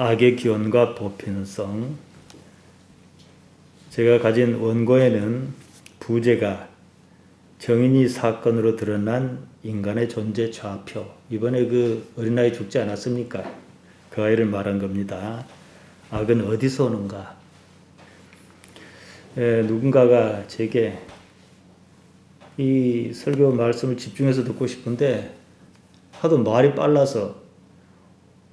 악의 기원과 보편성. 제가 가진 원고에는 부제가 정인이 사건으로 드러난 인간의 존재 좌표. 이번에 그 어린아이 죽지 않았습니까? 그 아이를 말한 겁니다. 악은 어디서 오는가? 누군가가 제게 이 설교 말씀을 집중해서 듣고 싶은데 하도 말이 빨라서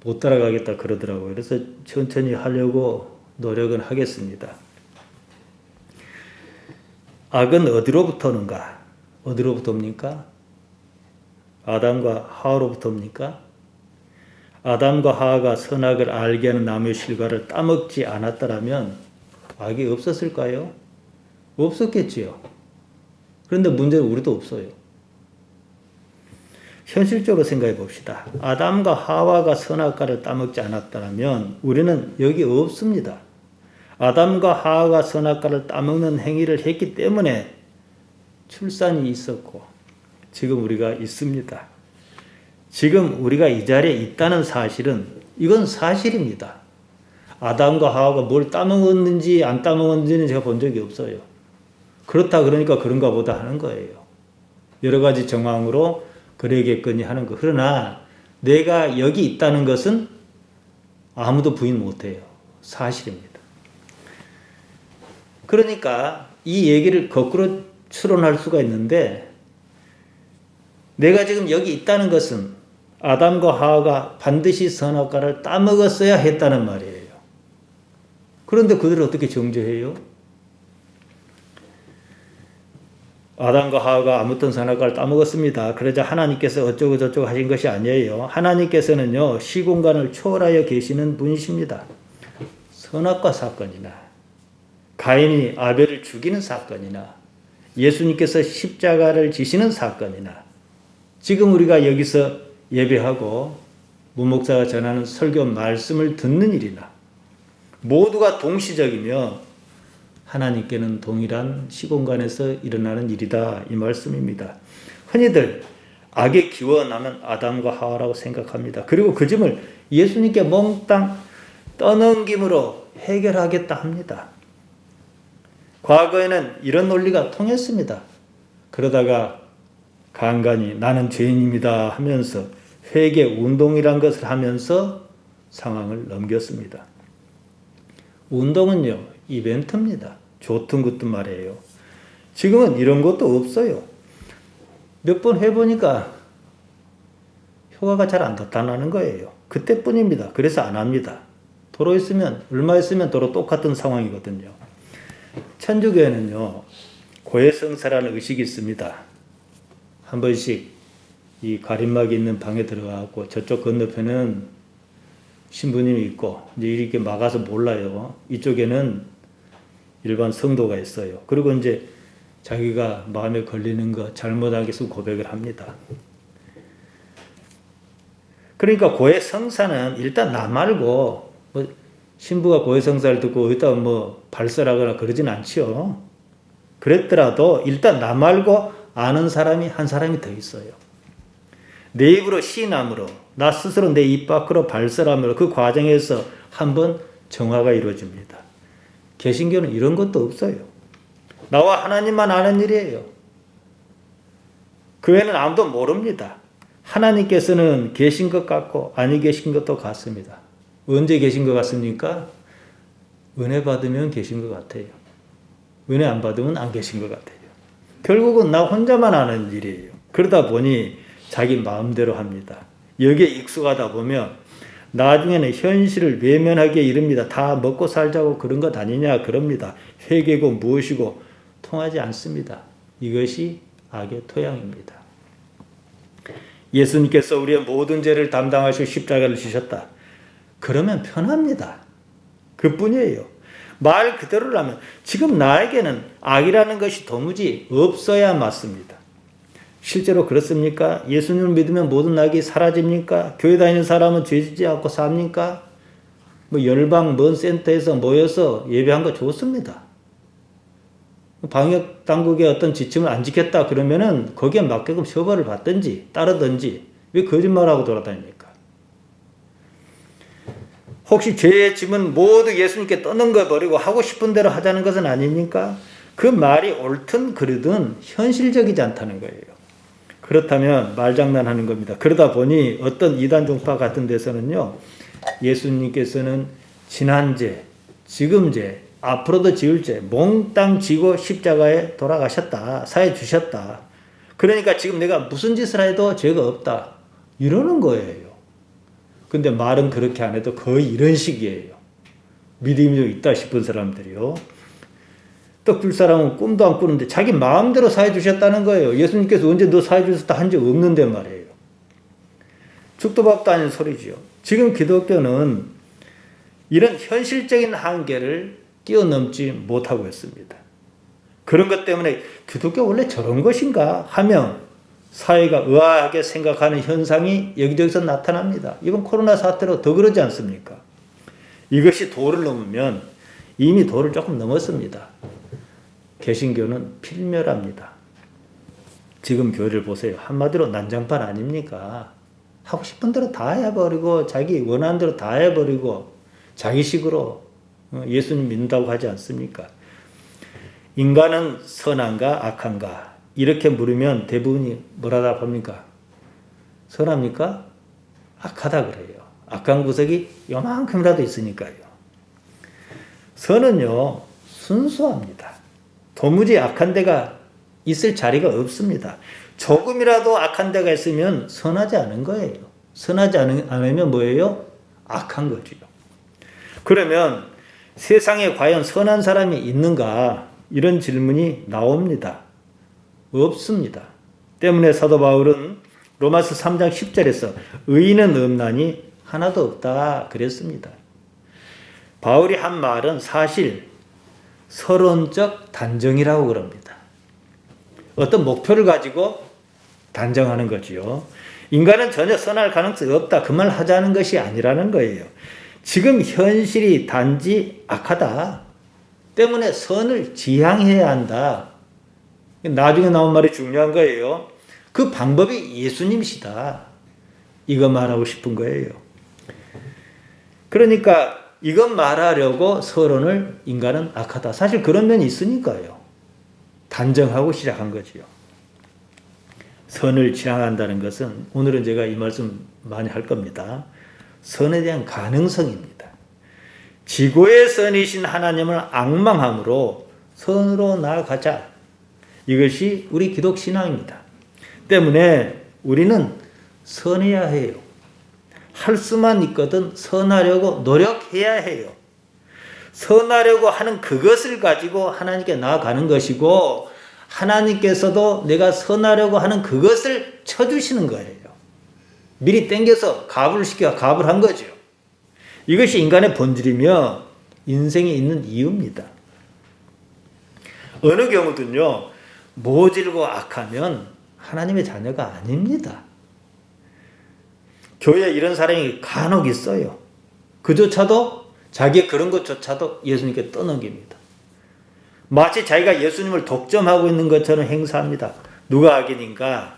못 따라가겠다 그러더라고요. 그래서 천천히 하려고 노력은 하겠습니다. 악은 어디로부터 오는가? 어디로부터 옵니까? 아담과 하와로부터 옵니까? 아담과 하와가 선악을 알게 하는 나무의 실과를 따먹지 않았더라면 악이 없었을까요? 없었겠지요. 그런데 문제는 우리도 없어요. 현실적으로 생각해 봅시다. 아담과 하와가 선악과를 따먹지 않았다면 우리는 여기 없습니다. 아담과 하와가 선악과를 따먹는 행위를 했기 때문에 출산이 있었고 지금 우리가 있습니다. 지금 우리가 이 자리에 있다는 사실은 이건 사실입니다. 아담과 하와가 뭘 따먹었는지 안 따먹었는지는 제가 본 적이 없어요. 그렇다 그러니까 그런가 보다 하는 거예요. 여러 가지 정황으로 그러겠거니 하는 거. 그러나 내가 여기 있다는 것은 아무도 부인 못해요. 사실입니다. 그러니까 이 얘기를 거꾸로 추론할 수가 있는데 내가 지금 여기 있다는 것은 아담과 하와가 반드시 선악과를 따먹었어야 했다는 말이에요. 그런데 그들을 어떻게 정죄해요? 아담과 하와가 아무튼 선악과를 따먹었습니다. 그러자 하나님께서 어쩌고 저쩌고 하신 것이 아니에요. 하나님께서는요, 시공간을 초월하여 계시는 분이십니다. 선악과 사건이나 가인이 아벨을 죽이는 사건이나 예수님께서 십자가를 지시는 사건이나 지금 우리가 여기서 예배하고 문목사가 전하는 설교 말씀을 듣는 일이나 모두가 동시적이며 하나님께는 동일한 시공간에서 일어나는 일이다. 이 말씀입니다. 흔히들 악의 기원하면 아담과 하와라고 생각합니다. 그리고 그 점을 예수님께 몽땅 떠넘김으로 해결하겠다 합니다. 과거에는 이런 논리가 통했습니다. 그러다가 간간히 나는 죄인입니다 하면서 회개 운동이란 것을 하면서 상황을 넘겼습니다. 운동은요, 이벤트입니다. 좋든 그든 말이에요. 지금은 이런 것도 없어요. 몇 번 해보니까 효과가 잘 안 나타나는 거예요. 그때뿐입니다. 그래서 안 합니다. 도로 있으면, 얼마 있으면 도로 똑같은 상황이거든요. 천주교에는요, 고해성사라는 의식이 있습니다. 한 번씩 이 가림막이 있는 방에 들어가고 저쪽 건너편은 신부님이 있고 이제 이렇게 막아서 몰라요. 이쪽에는 일반 성도가 있어요. 그리고 이제 자기가 마음에 걸리는 거 잘못한 것을 고백을 합니다. 그러니까 고해성사는 일단 나 말고 뭐 신부가 고해성사를 듣고 어디다 뭐 발설하거나 그러진 않지요. 그랬더라도 일단 나 말고 아는 사람이 한 사람이 더 있어요. 내 입으로 시인함으로 나 스스로 내 입 밖으로 발설함으로 그 과정에서 한번 정화가 이루어집니다. 개신교는 이런 것도 없어요. 나와 하나님만 아는 일이에요. 그 외에는 아무도 모릅니다. 하나님께서는 계신 것 같고 아니 계신 것도 같습니다. 언제 계신 것 같습니까? 은혜 받으면 계신 것 같아요. 은혜 안 받으면 안 계신 것 같아요. 결국은 나 혼자만 아는 일이에요. 그러다 보니 자기 마음대로 합니다. 여기에 익숙하다 보면 나중에는 현실을 외면하기에 이릅니다. 다 먹고 살자고 그런 것 아니냐 그럽니다. 회개고 무엇이고 통하지 않습니다. 이것이 악의 토양입니다. 예수님께서 우리의 모든 죄를 담당하시고 십자가를 지셨다. 그러면 편합니다. 그뿐이에요. 말 그대로라면 지금 나에게는 악이라는 것이 도무지 없어야 맞습니다. 실제로 그렇습니까? 예수님을 믿으면 모든 악이 사라집니까? 교회 다니는 사람은 죄짓지 않고 삽니까? 뭐 열방 먼 센터에서 모여서 예배한 거 좋습니다. 방역 당국의 어떤 지침을 안 지켰다 그러면은 거기에 맞게끔 처벌을 받든지 따르든지 왜 거짓말하고 돌아다닙니까? 혹시 죄의 짐은 모두 예수님께 떠넘겨 버리고 하고 싶은 대로 하자는 것은 아닙니까? 그 말이 옳든 그르든 현실적이지 않다는 거예요. 그렇다면 말장난하는 겁니다. 그러다 보니 어떤 이단 종파 같은 데서는요, 예수님께서는 지난 죄, 지금 죄, 앞으로도 지을 죄 몽땅 지고 십자가에 돌아가셨다. 사해 주셨다. 그러니까 지금 내가 무슨 짓을 해도 죄가 없다. 이러는 거예요. 근데 말은 그렇게 안 해도 거의 이런 식이에요. 믿음이 좀 있다 싶은 사람들이요. 떡 줄 사람은 꿈도 안 꾸는데 자기 마음대로 사해 주셨다는 거예요. 예수님께서 언제 너 사해 주셨다 한 적 없는데 말이에요. 죽도 밥도 아닌 소리지요. 지금 기독교는 이런 현실적인 한계를 뛰어넘지 못하고 있습니다. 그런 것 때문에 기독교 원래 저런 것인가 하며 사회가 의아하게 생각하는 현상이 여기저기서 나타납니다. 이번 코로나 사태로 더 그러지 않습니까? 이것이 도를 넘으면 이미 도를 조금 넘었습니다. 개신교는 필멸합니다. 지금 교회를 보세요. 한마디로 난장판 아닙니까? 하고 싶은 대로 다 해버리고 자기 원하는 대로 다 해버리고 자기식으로 예수님 믿는다고 하지 않습니까? 인간은 선한가 악한가 이렇게 물으면 대부분이 뭐라 답합니까? 선합니까? 악하다 그래요. 악한 구석이 요만큼이라도 있으니까요. 선은요 순수합니다. 도무지 악한 데가 있을 자리가 없습니다. 조금이라도 악한 데가 있으면 선하지 않은 거예요. 선하지 않으면 뭐예요? 악한 거죠. 그러면 세상에 과연 선한 사람이 있는가? 이런 질문이 나옵니다. 없습니다. 때문에 사도 바울은 로마서 3장 10절에서 의인은 없나니 하나도 없다 그랬습니다. 바울이 한 말은 사실 서론적 단정이라고 그럽니다. 어떤 목표를 가지고 단정하는 거지요. 인간은 전혀 선할 가능성이 없다. 그 말 하자는 것이 아니라는 거예요. 지금 현실이 단지 악하다. 때문에 선을 지향해야 한다. 나중에 나온 말이 중요한 거예요. 그 방법이 예수님이시다. 이거 말하고 싶은 거예요. 그러니까 이것 말하려고 서론을 인간은 악하다. 사실 그런 면이 있으니까요. 단정하고 시작한 거지요. 선을 지향한다는 것은 오늘은 제가 이 말씀 많이 할 겁니다. 선에 대한 가능성입니다. 지고의 선이신 하나님을 앙망함으로 선으로 나아가자. 이것이 우리 기독 신앙입니다. 때문에 우리는 선해야 해요. 할 수만 있거든 선하려고 노력해야 해요. 선하려고 하는 그것을 가지고 하나님께 나아가는 것이고 하나님께서도 내가 선하려고 하는 그것을 쳐주시는 거예요. 미리 땡겨서 갑을 시켜 갑을 한 거죠. 이것이 인간의 본질이며 인생에 있는 이유입니다. 어느 경우든요. 모질고 악하면 하나님의 자녀가 아닙니다. 교회에 이런 사람이 간혹 있어요. 그조차도 자기의 그런 것조차도 예수님께 떠넘깁니다. 마치 자기가 예수님을 독점하고 있는 것처럼 행사합니다. 누가 악인인가?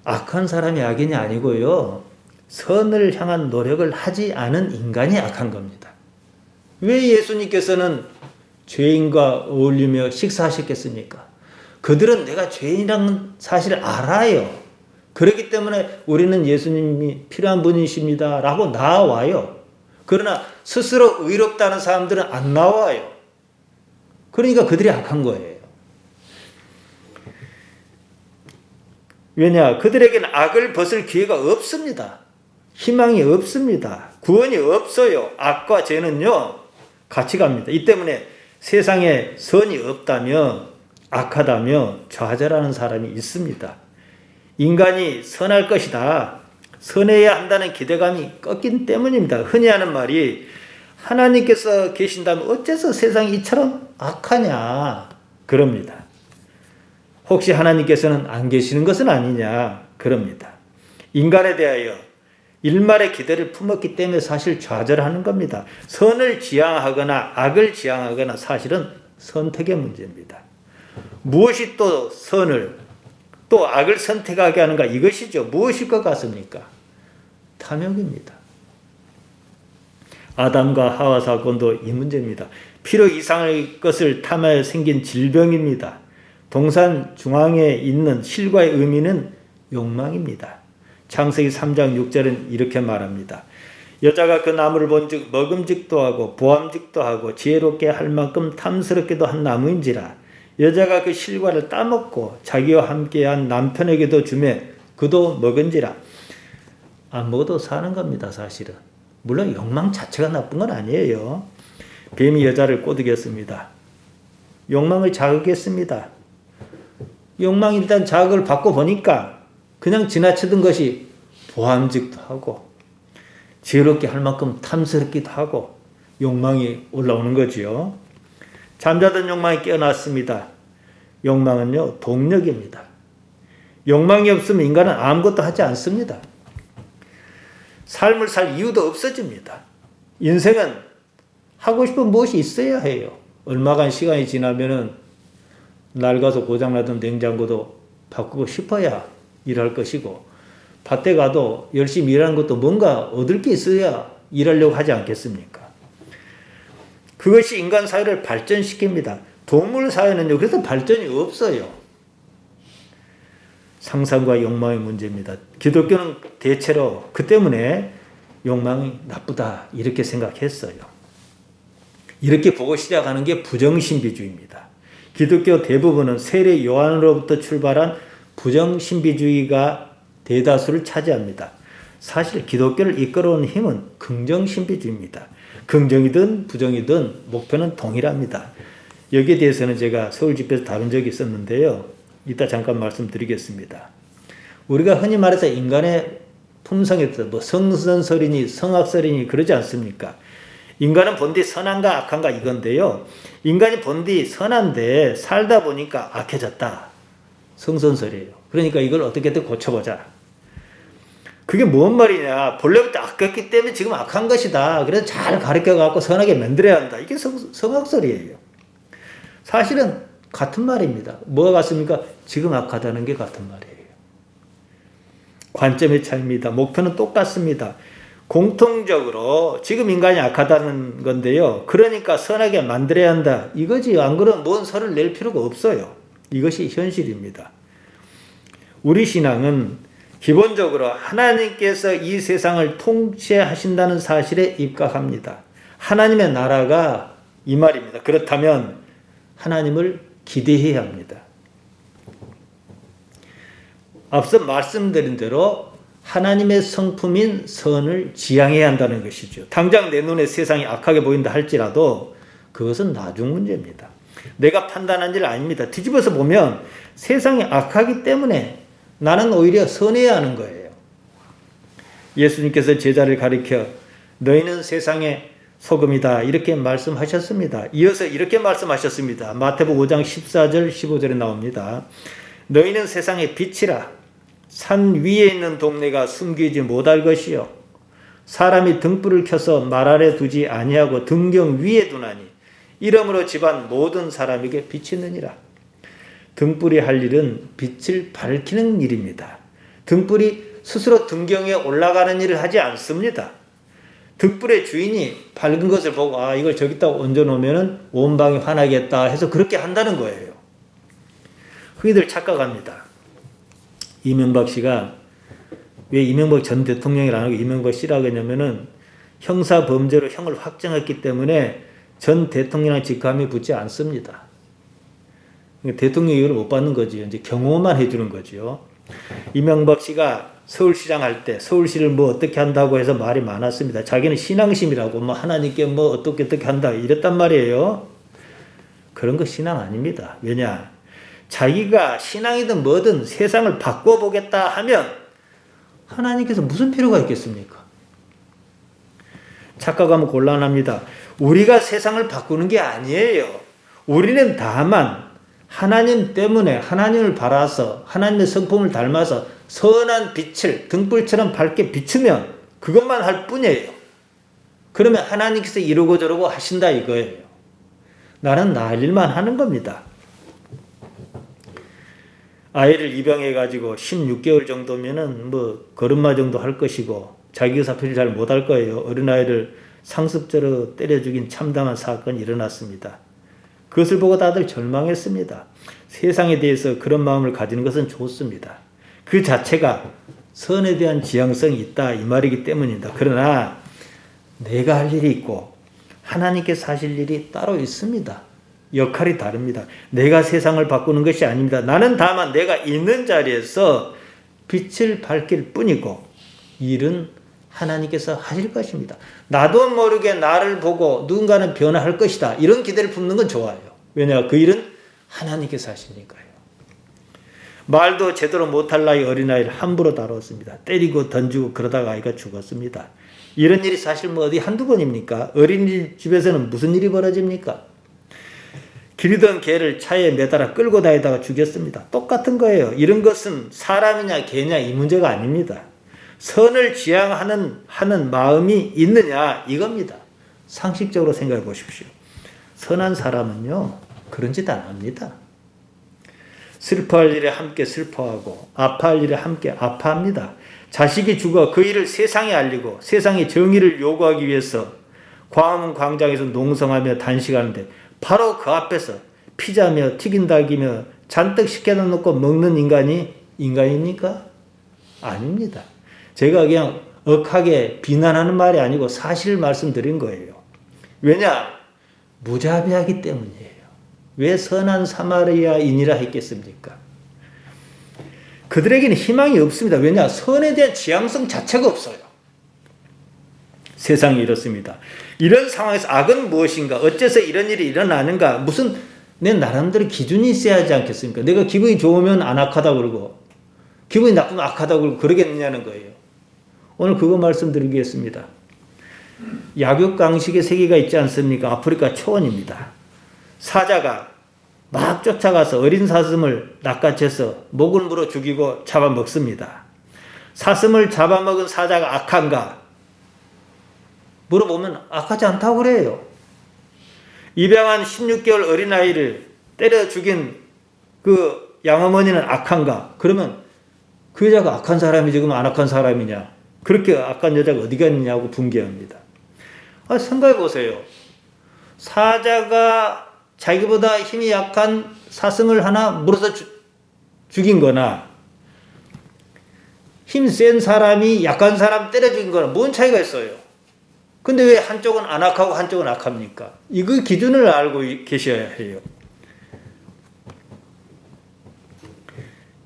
악한 사람이 악인이 아니고요. 선을 향한 노력을 하지 않은 인간이 악한 겁니다. 왜 예수님께서는 죄인과 어울리며 식사하셨겠습니까? 그들은 내가 죄인이라는 사실을 알아요. 그렇기 때문에 우리는 예수님이 필요한 분이십니다 라고 나와요. 그러나 스스로 의롭다는 사람들은 안 나와요. 그러니까 그들이 악한 거예요. 왜냐? 그들에게는 악을 벗을 기회가 없습니다. 희망이 없습니다. 구원이 없어요. 악과 죄는요, 같이 갑니다. 이 때문에 세상에 선이 없다며 악하다며 좌절하는 사람이 있습니다. 인간이 선할 것이다. 선해야 한다는 기대감이 꺾인 때문입니다. 흔히 하는 말이 하나님께서 계신다면 어째서 세상이 이처럼 악하냐 그럽니다. 혹시 하나님께서는 안 계시는 것은 아니냐 그럽니다. 인간에 대하여 일말의 기대를 품었기 때문에 사실 좌절하는 겁니다. 선을 지향하거나 악을 지향하거나 사실은 선택의 문제입니다. 무엇이 또 선을 또 악을 선택하게 하는가 이것이죠. 무엇일 것 같습니까? 탐욕입니다. 아담과 하와 사건도 이 문제입니다. 필요 이상의 것을 탐하여 생긴 질병입니다. 동산 중앙에 있는 실과의 의미는 욕망입니다. 창세기 3장 6절은 이렇게 말합니다. 여자가 그 나무를 본즉 먹음직도 하고 보암직도 하고 지혜롭게 할 만큼 탐스럽게도 한 나무인지라. 여자가 그 실과를 따먹고 자기와 함께한 남편에게도 주매 그도 먹은지라. 안 먹어도 사는 겁니다, 사실은. 물론 욕망 자체가 나쁜 건 아니에요. 뱀이 여자를 꼬드겼습니다. 욕망을 자극했습니다. 욕망이 일단 자극을 받고 보니까 그냥 지나치던 것이 보암직도 하고 지혜롭게 할 만큼 탐스럽기도 하고 욕망이 올라오는 거지요. 잠자던 욕망이 깨어났습니다. 욕망은요, 동력입니다. 욕망이 없으면 인간은 아무것도 하지 않습니다. 삶을 살 이유도 없어집니다. 인생은 하고 싶은 무엇이 있어야 해요. 얼마간 시간이 지나면은 낡아서 고장나던 냉장고도 바꾸고 싶어야 일할 것이고, 밭에 가도 열심히 일하는 것도 뭔가 얻을 게 있어야 일하려고 하지 않겠습니까? 그것이 인간 사회를 발전시킵니다. 동물 사회는요, 그래서 발전이 없어요. 상상과 욕망의 문제입니다. 기독교는 대체로 그 때문에 욕망이 나쁘다 이렇게 생각했어요. 이렇게 보고 시작하는 게 부정신비주의입니다. 기독교 대부분은 세례 요한으로부터 출발한 부정신비주의가 대다수를 차지합니다. 사실 기독교를 이끌어온 힘은 긍정신비주의입니다. 긍정이든 부정이든 목표는 동일합니다. 여기에 대해서는 제가 서울 집회에서 다룬 적이 있었는데요. 이따 잠깐 말씀드리겠습니다. 우리가 흔히 말해서 인간의 품성에 따라 뭐 성선설이니 성악설이니 그러지 않습니까? 인간은 본디 선한가 악한가 이건데요. 인간이 본디 선한데 살다 보니까 악해졌다. 성선설이에요. 그러니까 이걸 어떻게든 고쳐보자. 그게 뭔 말이냐. 본래부터 악했기 때문에 지금 악한 것이다. 그래서 잘 가르쳐갖고 선하게 만들어야 한다. 이게 성악설이에요. 사실은 같은 말입니다. 뭐가 같습니까? 지금 악하다는 게 같은 말이에요. 관점의 차이입니다. 목표는 똑같습니다. 공통적으로 지금 인간이 악하다는 건데요. 그러니까 선하게 만들어야 한다. 이거지. 안 그러면 뭔 설을 낼 필요가 없어요. 이것이 현실입니다. 우리 신앙은 기본적으로 하나님께서 이 세상을 통치하신다는 사실에 입각합니다. 하나님의 나라가 이 말입니다. 그렇다면 하나님을 기대해야 합니다. 앞서 말씀드린 대로 하나님의 성품인 선을 지향해야 한다는 것이죠. 당장 내 눈에 세상이 악하게 보인다 할지라도 그것은 나중 문제입니다. 내가 판단한 일 아닙니다. 뒤집어서 보면 세상이 악하기 때문에 나는 오히려 선해야 하는 거예요. 예수님께서 제자를 가리켜 너희는 세상의 소금이다 이렇게 말씀하셨습니다. 이어서 이렇게 말씀하셨습니다. 마태복음 5장 14절 15절에 나옵니다. 너희는 세상의 빛이라. 산 위에 있는 동네가 숨기지 못할 것이요 사람이 등불을 켜서 말 아래 두지 아니하고 등경 위에 두나니 이러므로 집안 모든 사람에게 비치느니라. 등불이 할 일은 빛을 밝히는 일입니다. 등불이 스스로 등경에 올라가는 일을 하지 않습니다. 등불의 주인이 밝은 것을 보고 이걸 저기다 얹어놓으면 온 방이 환하겠다 해서 그렇게 한다는 거예요. 흔히들 착각합니다. 이명박 씨가 왜 이명박 전 대통령이 안 하고 이명박 씨라고 했냐면은 형사 범죄로 형을 확정했기 때문에 전 대통령의 직함이 붙지 않습니다. 대통령 이유를 못 받는 거지요. 이제 경호만 해주는 거지요. 이명박 씨가 서울시장 할 때 서울시를 뭐 어떻게 한다고 해서 말이 많았습니다. 자기는 신앙심이라고 뭐 하나님께 뭐 어떻게 한다 이랬단 말이에요. 그런 거 신앙 아닙니다. 왜냐? 자기가 신앙이든 뭐든 세상을 바꿔보겠다 하면 하나님께서 무슨 필요가 있겠습니까? 착각하면 곤란합니다. 우리가 세상을 바꾸는 게 아니에요. 우리는 다만 하나님 때문에 하나님을 바라서 하나님의 성품을 닮아서 선한 빛을 등불처럼 밝게 비추면 그것만 할 뿐이에요. 그러면 하나님께서 이러고 저러고 하신다 이거예요. 나는 나 할 일만 하는 겁니다. 아이를 입양해가지고 16개월 정도면은 뭐 걸음마 정도 할 것이고 자기 의사 표시 잘 못할 거예요. 어린아이를 상습적으로 때려 죽인 참담한 사건이 일어났습니다. 그것을 보고 다들 절망했습니다. 세상에 대해서 그런 마음을 가지는 것은 좋습니다. 그 자체가 선에 대한 지향성이 있다 이 말이기 때문입니다. 그러나 내가 할 일이 있고 하나님께서 하실 일이 따로 있습니다. 역할이 다릅니다. 내가 세상을 바꾸는 것이 아닙니다. 나는 다만 내가 있는 자리에서 빛을 밝힐 뿐이고 일은 하나님께서 하실 것입니다. 나도 모르게 나를 보고 누군가는 변화할 것이다. 이런 기대를 품는 건 좋아요. 왜냐? 그 일은 하나님께서 하시니까요. 말도 제대로 못할 나이 어린아이를 함부로 다뤘습니다. 때리고 던지고 그러다가 아이가 죽었습니다. 이런 일이 사실 뭐 어디 한두 번입니까? 어린이집에서는 무슨 일이 벌어집니까? 기르던 개를 차에 매달아 끌고 다니다가 죽였습니다. 똑같은 거예요. 이런 것은 사람이냐 개냐 이 문제가 아닙니다. 선을 지향하는 마음이 있느냐 이겁니다. 상식적으로 생각해 보십시오. 선한 사람은요 그런 짓 안 합니다. 슬퍼할 일에 함께 슬퍼하고 아파할 일에 함께 아파합니다. 자식이 죽어 그 일을 세상에 알리고 세상의 정의를 요구하기 위해서 광화문 광장에서 농성하며 단식하는데 바로 그 앞에서 피자며 튀긴 닭이며 잔뜩 시켜다 놓고 먹는 인간이 인간입니까? 아닙니다. 제가 그냥 억하게 비난하는 말이 아니고 사실을 말씀드린 거예요. 왜냐? 무자비하기 때문이에요. 왜 선한 사마리아인이라 했겠습니까? 그들에게는 희망이 없습니다. 왜냐? 선에 대한 지향성 자체가 없어요. 세상이 이렇습니다. 이런 상황에서 악은 무엇인가? 어째서 이런 일이 일어나는가? 무슨 내 나름대로 기준이 있어야 하지 않겠습니까? 내가 기분이 좋으면 안 악하다고 그러고 기분이 나쁘면 악하다고 그러고 그러겠느냐는 거예요. 오늘 그거 말씀드리겠습니다. 약육강식의 세계가 있지 않습니까? 아프리카 초원입니다. 사자가 막 쫓아가서 어린 사슴을 낚아채서 목을 물어 죽이고 잡아먹습니다. 사슴을 잡아먹은 사자가 악한가? 물어보면 악하지 않다고 그래요. 입양한 16개월 어린아이를 때려 죽인 그 양어머니는 악한가? 그러면 그 여자가 악한 사람이지 그럼 안 악한 사람이냐? 그렇게 악한 여자가 어디가 있느냐고 분개합니다. 생각해 보세요. 사자가 자기보다 힘이 약한 사슴을 하나 물어서 죽인 거나 힘센 사람이 약한 사람 때려 죽인 거나 뭔 차이가 있어요? 근데 왜 한쪽은 안 악하고 한쪽은 악합니까? 이거 기준을 알고 계셔야 해요.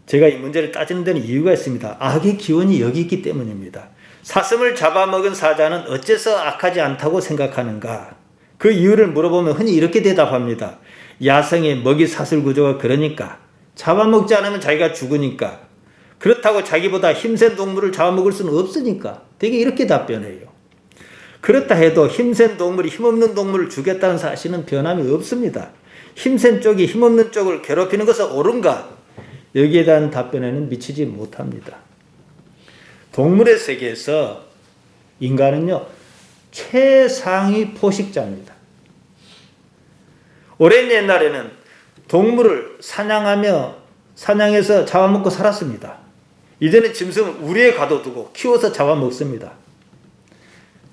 제가 이 문제를 따지는 데는 이유가 있습니다. 악의 기원이 여기 있기 때문입니다. 사슴을 잡아먹은 사자는 어째서 악하지 않다고 생각하는가? 그 이유를 물어보면 흔히 이렇게 대답합니다. 야생의 먹이 사슬 구조가 그러니까. 잡아먹지 않으면 자기가 죽으니까. 그렇다고 자기보다 힘센 동물을 잡아먹을 수는 없으니까. 되게 이렇게 답변해요. 그렇다 해도 힘센 동물이 힘없는 동물을 죽였다는 사실은 변함이 없습니다. 힘센 쪽이 힘없는 쪽을 괴롭히는 것은 옳은가? 여기에 대한 답변에는 미치지 못합니다. 동물의 세계에서 인간은요, 최상위 포식자입니다. 오랜 옛날에는 동물을 사냥해서 잡아먹고 살았습니다. 이제는 짐승을 우리에 가둬두고 키워서 잡아먹습니다.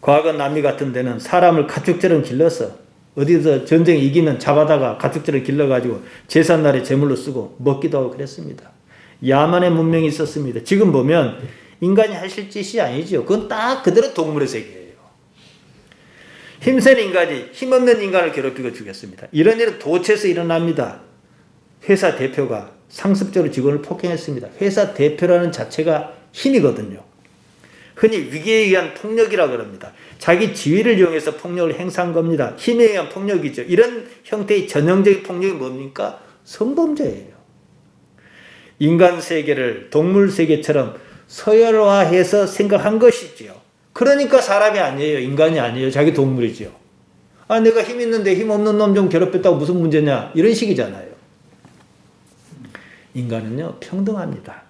과거 남미 같은 데는 사람을 가축처럼 길러서 어디서 전쟁 이기면 잡아다가 가축처럼 길러가지고 제삿날에 제물로 쓰고 먹기도 하고 그랬습니다. 야만의 문명이 있었습니다. 지금 보면 인간이 하실 짓이 아니죠. 그건 딱 그대로 동물의 세계예요. 힘센 인간이 힘없는 인간을 괴롭히고 죽였습니다. 이런 일은 도처에서 일어납니다. 회사 대표가 상습적으로 직원을 폭행했습니다. 회사 대표라는 자체가 힘이거든요. 흔히 위기에 의한 폭력이라고 합니다. 자기 지위를 이용해서 폭력을 행사한 겁니다. 힘에 의한 폭력이죠. 이런 형태의 전형적인 폭력이 뭡니까? 성범죄예요. 인간 세계를 동물 세계처럼 서열화해서 생각한 것이지요. 그러니까 사람이 아니에요. 인간이 아니에요. 자기 동물이지요. 내가 힘 있는데 힘 없는 놈 좀 괴롭혔다고 무슨 문제냐? 이런 식이잖아요. 인간은요, 평등합니다.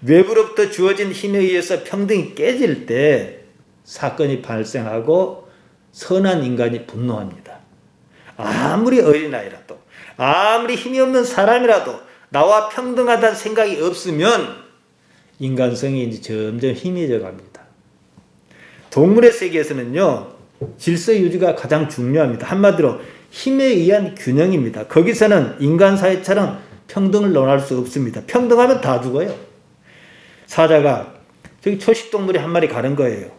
외부로부터 주어진 힘에 의해서 평등이 깨질 때 사건이 발생하고 선한 인간이 분노합니다. 아무리 어린아이라도, 아무리 힘이 없는 사람이라도 나와 평등하다는 생각이 없으면 인간성이 이제 점점 희미해져 갑니다. 동물의 세계에서는요, 질서 유지가 가장 중요합니다. 한마디로 힘에 의한 균형입니다. 거기서는 인간 사회처럼 평등을 논할 수 없습니다. 평등하면 다 죽어요. 사자가 저기 초식동물이 한 마리 가는 거예요.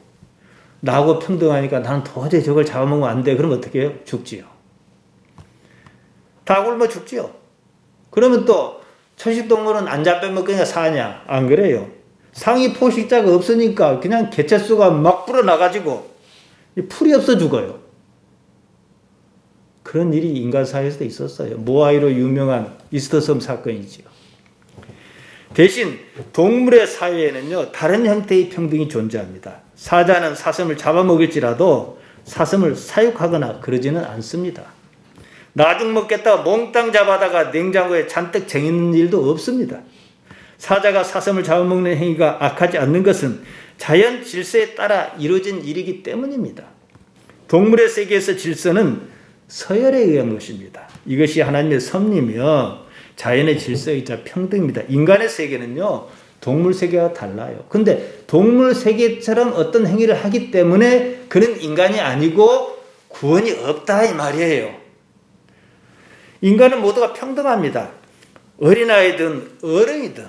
나하고 평등하니까 나는 도저히 저걸 잡아먹으면 안 돼. 그럼 어떻게 해요? 죽지요. 다 굶어 죽지요. 그러면 또 초식동물은 안 잡아먹으니까 사냐? 안 그래요. 상위 포식자가 없으니까 그냥 개체수가 막 불어나가지고 풀이 없어 죽어요. 그런 일이 인간 사회에서도 있었어요. 모아이로 유명한 이스터섬 사건이지요. 대신 동물의 사회에는요, 다른 형태의 평등이 존재합니다. 사자는 사슴을 잡아먹을지라도 사슴을 사육하거나 그러지는 않습니다. 나중 먹겠다고 몽땅 잡아다가 냉장고에 잔뜩 쟁이는 일도 없습니다. 사자가 사슴을 잡아먹는 행위가 악하지 않는 것은 자연 질서에 따라 이루어진 일이기 때문입니다. 동물의 세계에서 질서는 서열에 의한 것입니다. 이것이 하나님의 섭리며 자연의 질서이자 평등입니다. 인간의 세계는요, 동물 세계와 달라요. 근데 동물 세계처럼 어떤 행위를 하기 때문에 그는 인간이 아니고 구원이 없다 이 말이에요. 인간은 모두가 평등합니다. 어린아이든 어른이든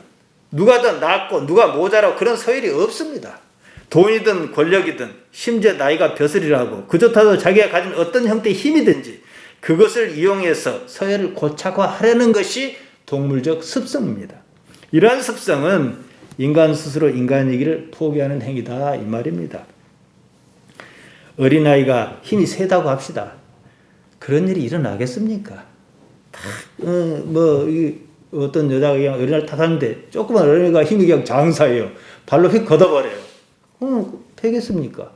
누가 더 낫고 누가 모자라고 그런 서열이 없습니다. 돈이든 권력이든 심지어 나이가 벼슬이라고 그렇다도 자기가 가진 어떤 형태의 힘이든지 그것을 이용해서 서열을 고착화하려는 것이 동물적 습성입니다. 이러한 습성은 인간 스스로 인간이기를 포기하는 행위다 이 말입니다. 어린아이가 힘이 세다고 합시다. 그런 일이 일어나겠습니까? 어떤 여자가 그냥 어린아이를 탓하는데 조그만 어린아이가 힘이 그냥 장사예요. 발로 휙 걷어버려요. 되겠습니까?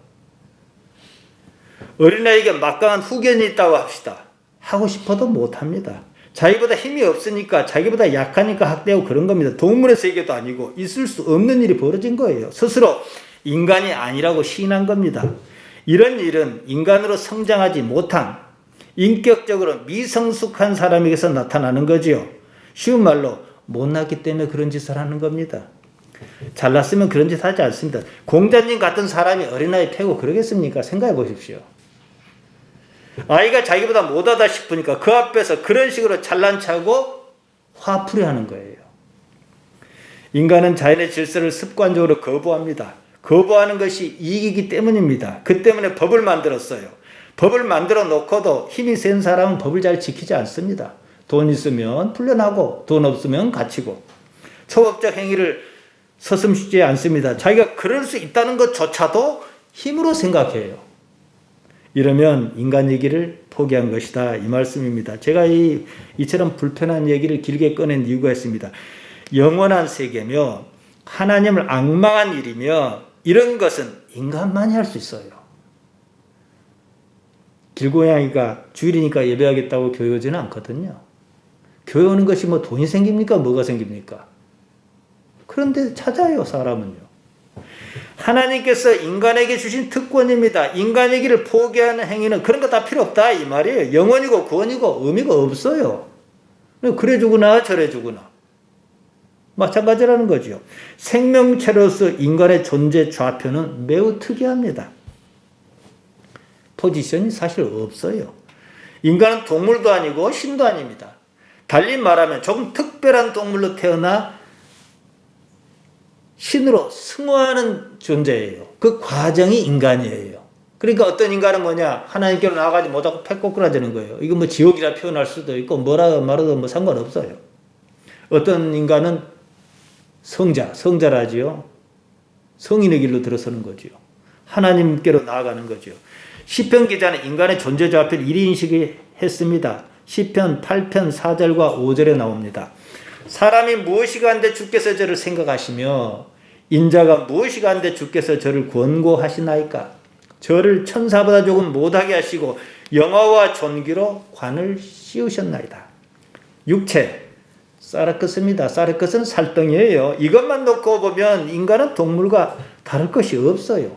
어린아이에게 막강한 후견이 있다고 합시다. 하고 싶어도 못합니다. 자기보다 힘이 없으니까 자기보다 약하니까 학대하고 그런 겁니다. 동물의 세계도 아니고 있을 수 없는 일이 벌어진 거예요. 스스로 인간이 아니라고 시인한 겁니다. 이런 일은 인간으로 성장하지 못한 인격적으로 미성숙한 사람에게서 나타나는 거지요. 쉬운 말로 못났기 때문에 그런 짓을 하는 겁니다. 잘났으면 그런 짓 하지 않습니다. 공자님 같은 사람이 어린아이 패고 그러겠습니까? 생각해 보십시오. 아이가 자기보다 못하다 싶으니까 그 앞에서 그런 식으로 잘난 척하고 화풀이 하는 거예요. 인간은 자연의 질서를 습관적으로 거부합니다. 거부하는 것이 이익이기 때문입니다. 그 때문에 법을 만들었어요. 법을 만들어 놓고도 힘이 센 사람은 법을 잘 지키지 않습니다. 돈 있으면 풀려나고 돈 없으면 갇히고 초법적 행위를 서슴지 않습니다. 자기가 그럴 수 있다는 것조차도 힘으로 생각해요. 이러면 인간 얘기를 포기한 것이다 이 말씀입니다. 제가 이처럼 불편한 얘기를 길게 꺼낸 이유가 있습니다. 영원한 세계며 하나님을 앙망한 일이며 이런 것은 인간만이 할 수 있어요. 길고양이가 주일이니까 예배하겠다고 교회 오지는 않거든요. 교회 오는 것이 뭐 돈이 생깁니까? 뭐가 생깁니까? 그런데 찾아요, 사람은요. 하나님께서 인간에게 주신 특권입니다. 인간에게를 포기하는 행위는 그런 거 다 필요 없다 이 말이에요. 영원이고 구원이고 의미가 없어요. 그래 주구나 저래 주구나. 마찬가지라는 거죠. 생명체로서 인간의 존재 좌표는 매우 특이합니다. 포지션이 사실 없어요. 인간은 동물도 아니고 신도 아닙니다. 달리 말하면 조금 특별한 동물로 태어나 신으로 승화하는 존재예요. 그 과정이 인간이에요. 그러니까 어떤 인간은 뭐냐, 하나님께로 나아가지 못하고 패꼬꾸라지는 거예요. 이거 뭐 지옥이라 표현할 수도 있고 뭐라 말해도 뭐 상관없어요. 어떤 인간은 성자라지요. 성인의 길로 들어서는 거지요. 하나님께로 나아가는 거죠. 시편 기자는 인간의 존재 좌표를 이리 인식했습니다. 시편 8편 4절과 5절에 나옵니다. 사람이 무엇이 간데 주께서 저를 생각하시며 인자가 무엇이 간데 주께서 저를 권고하시나이까. 저를 천사보다 조금 못하게 하시고 영화와 존귀로 관을 씌우셨나이다. 육체 사르크스입니다. 사르크스는 살덩이에요. 이것만 놓고 보면 인간은 동물과 다를 것이 없어요.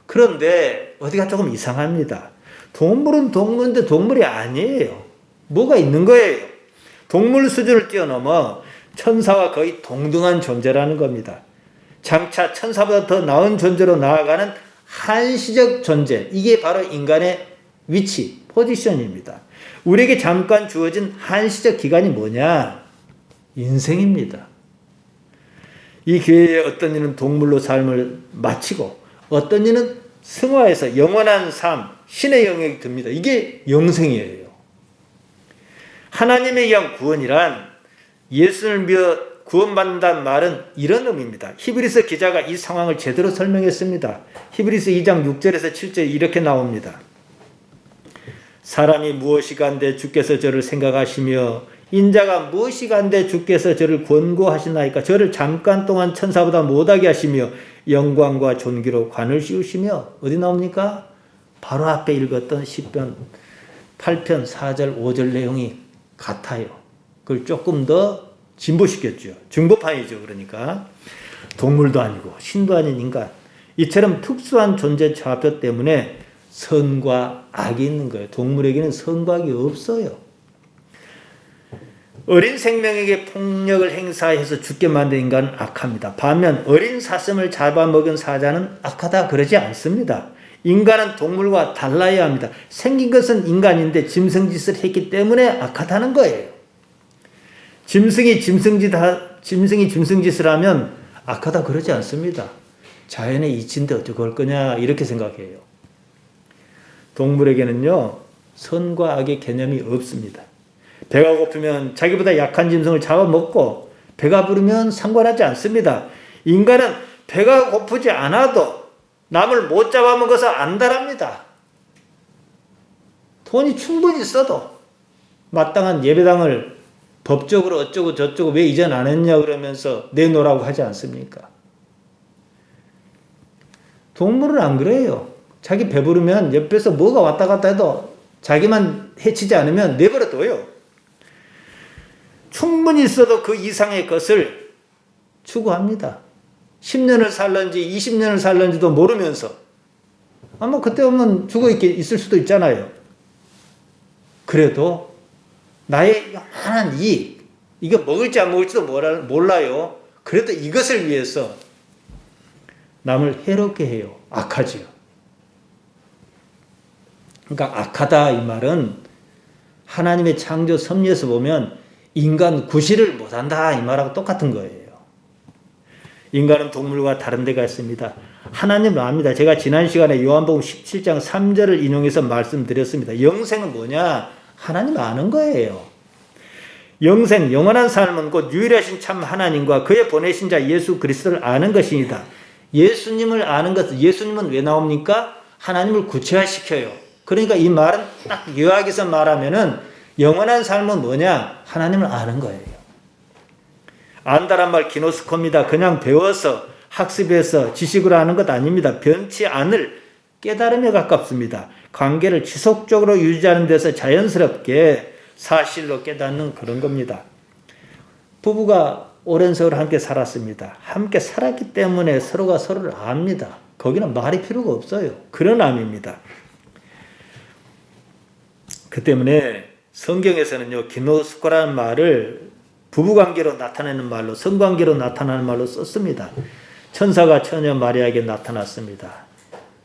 그런데 어디가 조금 이상합니다. 동물은 동물인데 동물이 아니에요. 뭐가 있는 거예요. 동물 수준을 뛰어넘어 천사와 거의 동등한 존재라는 겁니다. 장차 천사보다 더 나은 존재로 나아가는 한시적 존재. 이게 바로 인간의 위치, 포지션입니다. 우리에게 잠깐 주어진 한시적 기간이 뭐냐? 인생입니다. 이 기회에 어떤 이는 동물로 삶을 마치고 어떤 이는 승화해서 영원한 삶, 신의 영역이 듭니다. 이게 영생이에요. 하나님에 의한 구원이란 예수를 믿어 구원받는다는 말은 이런 의미입니다. 히브리서 기자가 이 상황을 제대로 설명했습니다. 히브리서 2장 6절에서 7절에 이렇게 나옵니다. 사람이 무엇이간데 주께서 저를 생각하시며 인자가 무엇이간데 주께서 저를 권고하시나이까. 저를 잠깐 동안 천사보다 못하게 하시며 영광과 존귀로 관을 씌우시며. 어디 나옵니까? 바로 앞에 읽었던 시편 8편 4절 5절 내용이 같아요. 그걸 조금 더 진보시켰죠. 중보판이죠. 그러니까 동물도 아니고 신도 아닌 인간, 이처럼 특수한 존재 좌표 때문에 선과 악이 있는 거예요. 동물에게는 선과 악이 없어요. 어린 생명에게 폭력을 행사해서 죽게 만든 인간은 악합니다. 반면 어린 사슴을 잡아먹은 사자는 악하다 그러지 않습니다. 인간은 동물과 달라야 합니다. 생긴 것은 인간인데 짐승짓을 했기 때문에 악하다는 거예요. 짐승이 짐승짓을 하면 악하다 그러지 않습니다. 자연의 이치인데 어떻게 할 거냐 이렇게 생각해요. 동물에게는요, 선과 악의 개념이 없습니다. 배가 고프면 자기보다 약한 짐승을 잡아먹고 배가 부르면 상관하지 않습니다. 인간은 배가 고프지 않아도 남을 못 잡아먹어서 안달합니다. 돈이 충분히 있어도 마땅한 예배당을 법적으로 어쩌고 저쩌고 왜 이전 안 했냐 그러면서 내놓으라고 하지 않습니까? 동물은 안 그래요. 자기 배부르면 옆에서 뭐가 왔다 갔다 해도 자기만 해치지 않으면 내버려 둬요. 충분히 있어도 그 이상의 것을 추구합니다. 10년을 살는지 20년을 살는지도 모르면서 아마 그때 오면 죽어 있을 수도 있잖아요. 그래도 나의 요만한 이익, 이거 먹을지 안 먹을지도 몰라요. 그래도 이것을 위해서 남을 해롭게 해요. 악하지요. 그러니까 악하다 이 말은 하나님의 창조 섭리에서 보면 인간 구실을 못한다 이 말하고 똑같은 거예요. 인간은 동물과 다른 데가 있습니다. 하나님은 압니다. 제가 지난 시간에 요한복음 17장 3절을 인용해서 말씀드렸습니다. 영생은 뭐냐? 하나님 아는 거예요. 영생, 영원한 삶은 곧 유일하신 참 하나님과 그의 보내신 자 예수 그리스도를 아는 것입니다. 예수님을 아는 것은, 예수님은 왜 나옵니까? 하나님을 구체화시켜요. 그러니까 이 말은 딱 요약해서 말하면은 영원한 삶은 뭐냐? 하나님을 아는 거예요. 안다란 말 기노스코입니다. 그냥 배워서 학습해서 지식으로 아는 것 아닙니다. 변치 않을 깨달음에 가깝습니다. 관계를 지속적으로 유지하는 데서 자연스럽게 사실로 깨닫는 그런 겁니다. 부부가 오랜 세월 함께 살았습니다. 함께 살았기 때문에 서로가 서로를 압니다. 거기는 말이 필요가 없어요. 그런 암입니다. 그 때문에 성경에서는요, 기노스코라는 말을 부부관계로 나타내는 말로, 성관계로 나타나는 말로 썼습니다. 천사가 처녀 마리아에게 나타났습니다.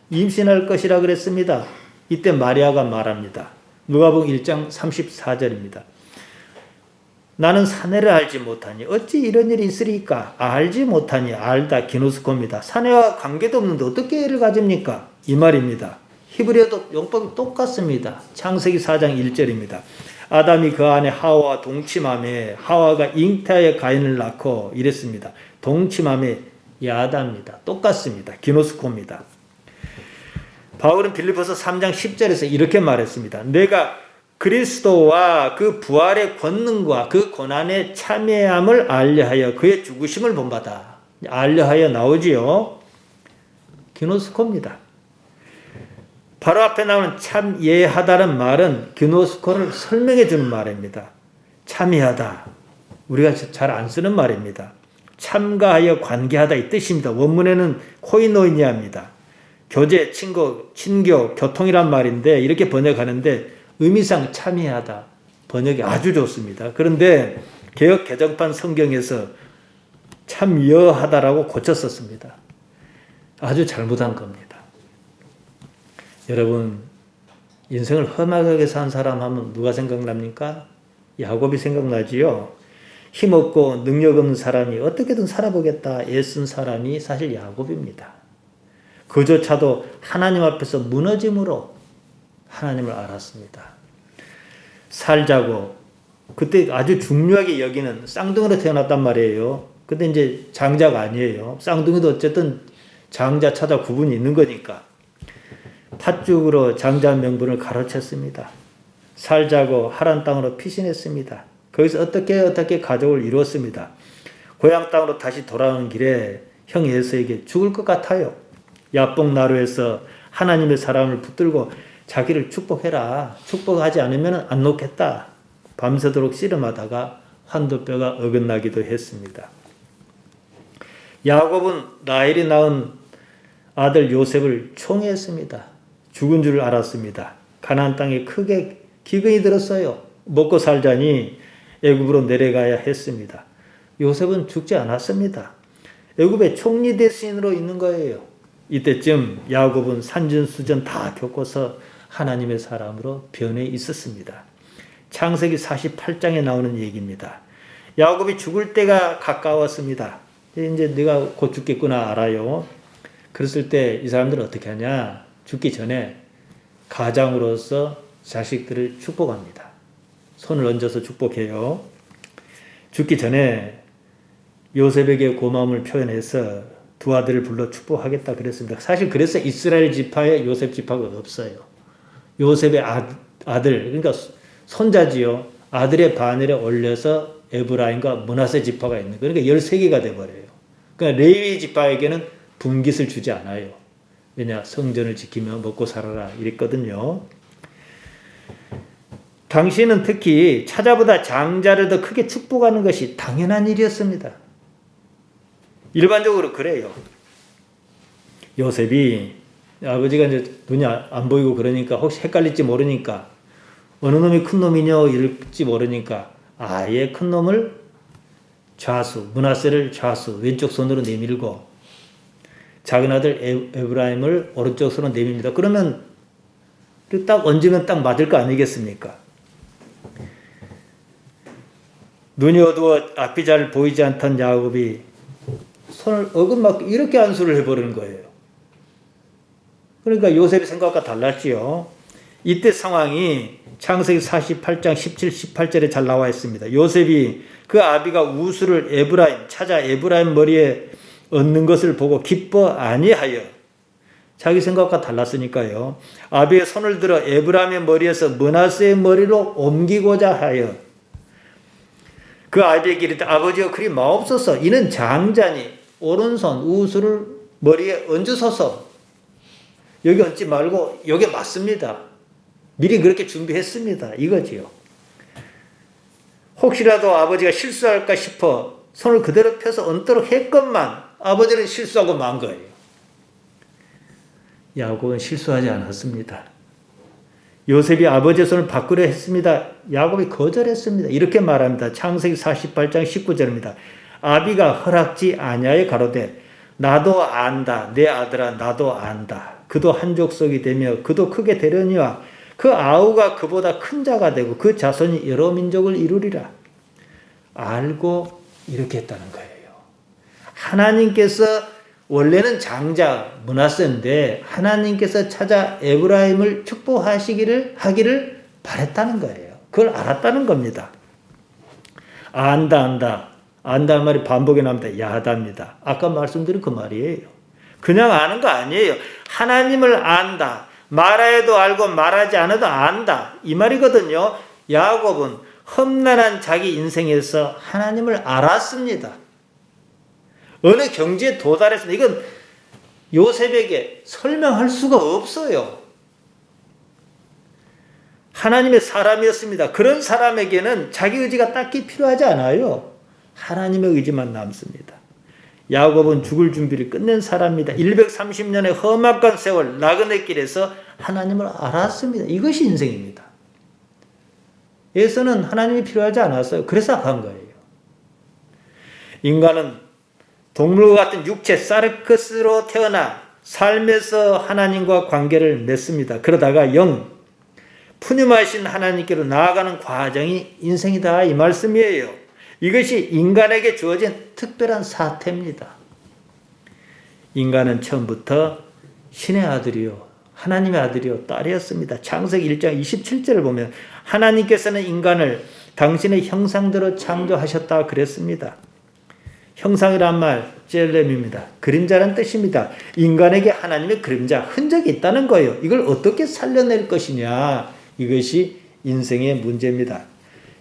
임신할 것이라 그랬습니다. 이때 마리아가 말합니다. 누가복음 1장 34절입니다. 나는 사내를 알지 못하니 어찌 이런 일이 있으리까? 알지 못하니 알다 기노스코입니다. 사내와 관계도 없는데 어떻게 애를 가집니까? 이 말입니다. 히브리어도 용법이 똑같습니다. 창세기 4장 1절입니다. 아담이 그 안에 하와와 동침함에 하와가 잉태하여 가인을 낳고 이랬습니다. 동침함에 야다입니다. 똑같습니다. 기노스코입니다. 바울은 빌립보서 3장 10절에서 이렇게 말했습니다. 내가 그리스도와 그 부활의 권능과 그 고난의 참여함을 알려하여 그의 죽으심을 본받아. 알려하여 나오지요. 기노스코입니다. 바로 앞에 나오는 참예하다는 말은 기노스코를 설명해 주는 말입니다. 참여하다. 우리가 잘 안 쓰는 말입니다. 참가하여 관계하다 이 뜻입니다. 원문에는 코이노이니아입니다. 교제, 친교, 교통이란 말인데 이렇게 번역하는데 의미상 참여하다. 번역이 아주 좋습니다. 그런데 개역 개정판 성경에서 참여하다라고 고쳤었습니다. 아주 잘못한 겁니다. 여러분, 인생을 험하게 산 사람 하면 누가 생각납니까? 야곱이 생각나지요. 힘없고 능력 없는 사람이 어떻게든 살아보겠다 애쓴 사람이 사실 야곱입니다. 그조차도 하나님 앞에서 무너짐으로 하나님을 알았습니다. 살자고 그때 아주 중요하게 여기는 쌍둥이로 태어났단 말이에요. 근데 이제 장자가 아니에요. 쌍둥이도 어쨌든 장자 차자 구분이 있는 거니까 팥죽으로 장자 명분을 가로챘습니다. 살자고 하란 땅으로 피신했습니다. 거기서 어떻게 가족을 이루었습니다. 고향 땅으로 다시 돌아오는 길에 형 에서에게 죽을 것 같아요. 야복나루에서 하나님의 사람을 붙들고 자기를 축복해라. 축복하지 않으면 안 놓겠다. 밤새도록 씨름하다가 환도뼈가 어긋나기도 했습니다. 야곱은 라헬이 낳은 아들 요셉을 총애했습니다. 죽은 줄 알았습니다. 가나안 땅에 크게 기근이 들었어요. 먹고 살자니 애굽으로 내려가야 했습니다. 요셉은 죽지 않았습니다. 애굽의 총리 대신으로 있는 거예요. 이때쯤 야곱은 산전수전 다 겪어서 하나님의 사람으로 변해 있었습니다. 창세기 48장에 나오는 얘기입니다. 야곱이 죽을 때가 가까웠습니다. 이제 내가 곧 죽겠구나 알아요. 그랬을 때 이 사람들은 어떻게 하냐? 죽기 전에 가장으로서 자식들을 축복합니다. 손을 얹어서 축복해요. 죽기 전에 요셉에게 고마움을 표현해서 두 아들을 불러 축복하겠다 그랬습니다. 사실 그래서 이스라엘 지파에 요셉 지파가 없어요. 요셉의 아들, 그러니까 손자지요. 아들의 반열에 올려서 에브라임과 므낫세 지파가 있는 거예요. 그러니까 13개가 돼버려요. 그러니까 레위 지파에게는 분깃을 주지 않아요. 왜냐? 성전을 지키며 먹고 살아라 이랬거든요. 당시에는 특히 차자보다 장자를 더 크게 축복하는 것이 당연한 일이었습니다. 일반적으로 그래요. 요셉이 아버지가 이제 눈이 안 보이고 그러니까 혹시 헷갈릴지 모르니까 어느 놈이 큰 놈이냐 이럴지 모르니까 아예 큰 놈을 좌수, 므낫세를 좌수 왼쪽 손으로 내밀고 작은 아들 에브라임을 오른쪽 손으로 내밉니다. 그러면 딱 얹으면 딱 맞을 거 아니겠습니까? 눈이 어두워 앞이 잘 보이지 않던 야곱이 손을 어긋맞게 이렇게 안수를 해버리는 거예요. 그러니까 요셉의 생각과 달랐지요. 이때 상황이 창세기 48장 17, 18절에 잘 나와 있습니다. 요셉이 그 아비가 우수를 차자 에브라임 머리에 얹는 것을 보고 기뻐 아니하여 자기 생각과 달랐으니까요. 아비의 손을 들어 에브라임의 머리에서 므낫세의 머리로 옮기고자 하여 그 아비에게 이르되 아버지여 그리 마옵소서 이는 장자니 오른손 우수를 머리에 얹으소서. 여기 얹지 말고 여기 맞습니다. 미리 그렇게 준비했습니다. 이거지요. 혹시라도 아버지가 실수할까 싶어 손을 그대로 펴서 얹도록 했건만 아버지는 실수하고 만 거예요. 야곱은 실수하지 않았습니다. 요셉이 아버지의 손을 바꾸려 했습니다. 야곱이 거절했습니다. 이렇게 말합니다. 창세기 48장 19절입니다. 아비가 허락지 아니하여 가로되 나도 안다. 내 아들아 나도 안다. 그도 한 족속이 되며 그도 크게 되려니와 그 아우가 그보다 큰 자가 되고 그 자손이 여러 민족을 이루리라. 알고 이렇게 했다는 거예요. 하나님께서 원래는 장자 므낫세인데 하나님께서 찾아 에브라임을 축복하기를 바랬다는 거예요. 그걸 알았다는 겁니다. 안다 말이 반복이 나옵니다. 야답니다. 아까 말씀드린 그 말이에요. 그냥 아는 거 아니에요. 하나님을 안다. 말해도 알고 말하지 않아도 안다. 이 말이거든요. 야곱은 험난한 자기 인생에서 하나님을 알았습니다. 어느 경지에 도달했습니다. 이건 요셉에게 설명할 수가 없어요. 하나님의 사람이었습니다. 그런 사람에게는 자기 의지가 딱히 필요하지 않아요. 하나님의 의지만 남습니다. 야곱은 죽을 준비를 끝낸 사람입니다. 130년의 험악한 세월 나그네 길에서 하나님을 알았습니다. 이것이 인생입니다. 에서는 하나님이 필요하지 않았어요. 그래서 간 거예요. 인간은 동물과 같은 육체 사르크스로 태어나 삶에서 하나님과 관계를 맺습니다. 그러다가 푸념하신 하나님께로 나아가는 과정이 인생이다 이 말씀이에요. 이것이 인간에게 주어진 특별한 사태입니다. 인간은 처음부터 신의 아들이요 하나님의 아들이요 딸이었습니다. 창세기 1장 27절을 보면 하나님께서는 인간을 당신의 형상대로 창조하셨다 그랬습니다. 형상이란 말 젤렘입니다. 그림자란 뜻입니다. 인간에게 하나님의 그림자, 흔적이 있다는 거예요. 이걸 어떻게 살려낼 것이냐, 이것이 인생의 문제입니다.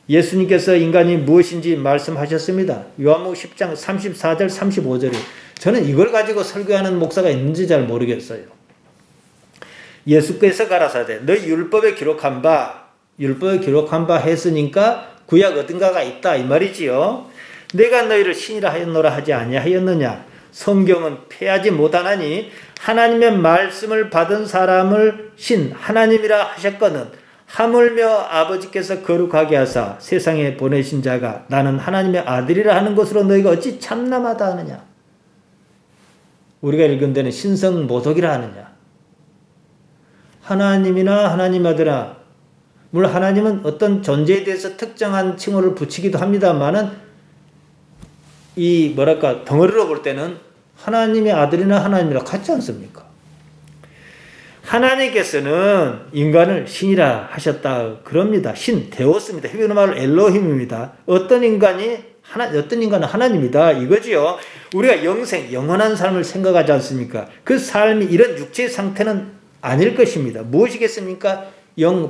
예수님께서 인간이 무엇인지 말씀하셨습니다. 요한복음 10장 34절 35절에 저는 이걸 가지고 설교하는 목사가 있는지 잘 모르겠어요. 예수께서 가라사대 너희 율법에 기록한 바 했으니까 구약 어딘가가 있다 이 말이지요. 내가 너희를 신이라 하였노라 하지 아니하였느냐. 성경은 패하지 못하나니 하나님의 말씀을 받은 사람을 신 하나님이라 하셨거든 하물며 아버지께서 거룩하게 하사 세상에 보내신 자가 나는 하나님의 아들이라 하는 것으로 너희가 어찌 참남하다 하느냐. 우리가 읽은 데는 신성모독이라 하느냐. 하나님이나 하나님 아들아, 물론 하나님은 어떤 존재에 대해서 특정한 칭호를 붙이기도 합니다만은 덩어리로 볼 때는 하나님의 아들이나 하나님이라 같지 않습니까? 하나님께서는 인간을 신이라 하셨다 그럽니다. 신, 데오스입니다. 히브리어 말로 엘로힘입니다. 어떤 인간은 하나님이다 이거지요. 우리가 영원한 삶을 생각하지 않습니까? 그 삶이 이런 육체의 상태는 아닐 것입니다. 무엇이겠습니까?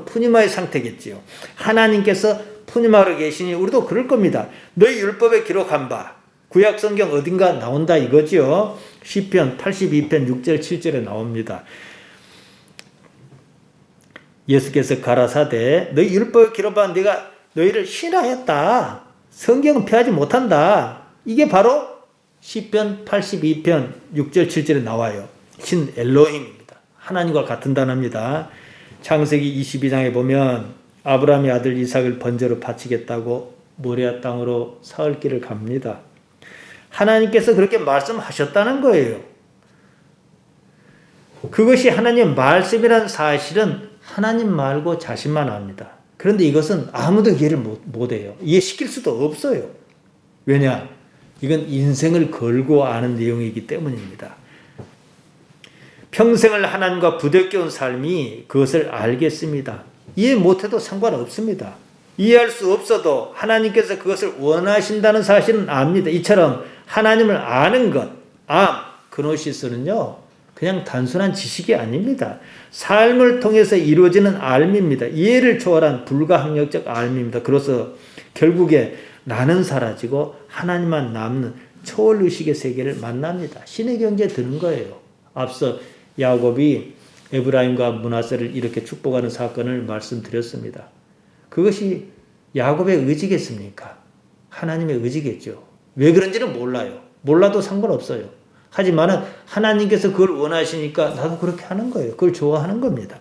푸니마의 상태겠지요. 하나님께서 푸니마로 계시니 우리도 그럴 겁니다. 너희 율법에 기록한 바 구약 성경 어딘가 나온다 이거지요. 시편 82편 6절 7절에 나옵니다. 예수께서 가라사대 너희 율법에 기록한 내가 너희를 신하였다. 성경은 패하지 못한다. 이게 바로 시편 82편 6절 7절에 나와요. 신 엘로힘입니다. 하나님과 같은 단어입니다. 창세기 22장에 보면 아브라함의 아들 이삭을 번제로 바치겠다고 모리아 땅으로 사흘 길을 갑니다. 하나님께서 그렇게 말씀하셨다는 거예요. 그것이 하나님의 말씀이라는 사실은 하나님 말고 자신만 압니다. 그런데 이것은 아무도 이해를 못해요. 이해시킬 수도 없어요. 왜냐? 이건 인생을 걸고 아는 내용이기 때문입니다. 평생을 하나님과 부대껴온 삶이 그것을 알겠습니다. 이해 못해도 상관없습니다. 이해할 수 없어도 하나님께서 그것을 원하신다는 사실은 압니다. 이처럼 하나님을 아는 것, 그노시스는요, 그냥 단순한 지식이 아닙니다. 삶을 통해서 이루어지는 알미입니다. 이해를 초월한 불가항력적 알미입니다. 그래서 결국에 나는 사라지고 하나님만 남는 초월의식의 세계를 만납니다. 신의 경지에 드는 거예요. 앞서 야곱이 에브라임과 므낫세를 이렇게 축복하는 사건을 말씀드렸습니다. 그것이 야곱의 의지겠습니까? 하나님의 의지겠죠. 왜 그런지는 몰라요. 몰라도 상관없어요. 하지만 하나님께서 그걸 원하시니까 나도 그렇게 하는 거예요. 그걸 좋아하는 겁니다.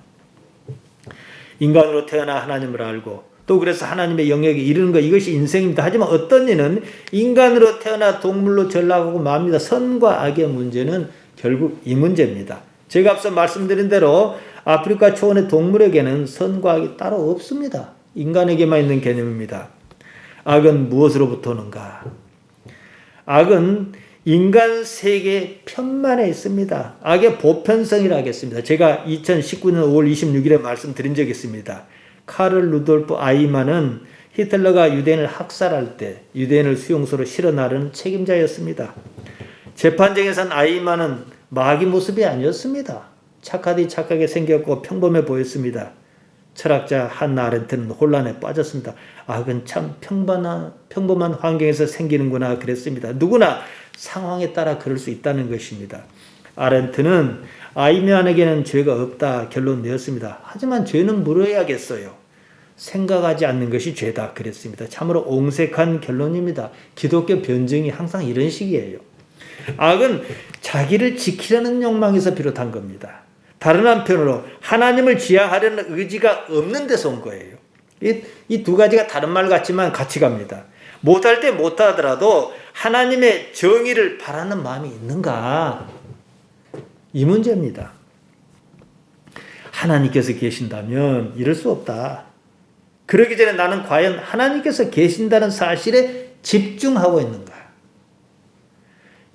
인간으로 태어나 하나님을 알고 또 그래서 하나님의 영역에 이르는 것, 이것이 인생입니다. 하지만 어떤 이는 인간으로 태어나 동물로 전락하고 맙니다. 선과 악의 문제는 결국 이 문제입니다. 제가 앞서 말씀드린 대로 아프리카 초원의 동물에게는 선과 악이 따로 없습니다. 인간에게만 있는 개념입니다. 악은 무엇으로부터 오는가? 악은 인간 세계 편만에 있습니다. 악의 보편성이라 하겠습니다. 제가 2019년 5월 26일에 말씀드린 적이 있습니다. 카를 루돌프 아이만은 히틀러가 유대인을 학살할 때 유대인을 수용소로 실어 나르는 책임자였습니다. 재판정에선 아이만은 마귀 모습이 아니었습니다. 착하게 생겼고 평범해 보였습니다. 철학자 한나 아렌트는 혼란에 빠졌습니다. 악은 참 평범한 환경에서 생기는구나 그랬습니다. 누구나 상황에 따라 그럴 수 있다는 것입니다. 아렌트는 아이만에게는 죄가 없다 결론 내었습니다. 하지만 죄는 물어야겠어요. 생각하지 않는 것이 죄다 그랬습니다. 참으로 옹색한 결론입니다. 기독교 변증이 항상 이런 식이에요. 악은 자기를 지키려는 욕망에서 비롯한 겁니다. 다른 한편으로 하나님을 지향하려는 의지가 없는 데서 온 거예요. 이 두 가지가 다른 말 같지만 같이 갑니다. 못할 때 못하더라도 하나님의 정의를 바라는 마음이 있는가? 이 문제입니다. 하나님께서 계신다면 이럴 수 없다. 그러기 전에 나는 과연 하나님께서 계신다는 사실에 집중하고 있는가?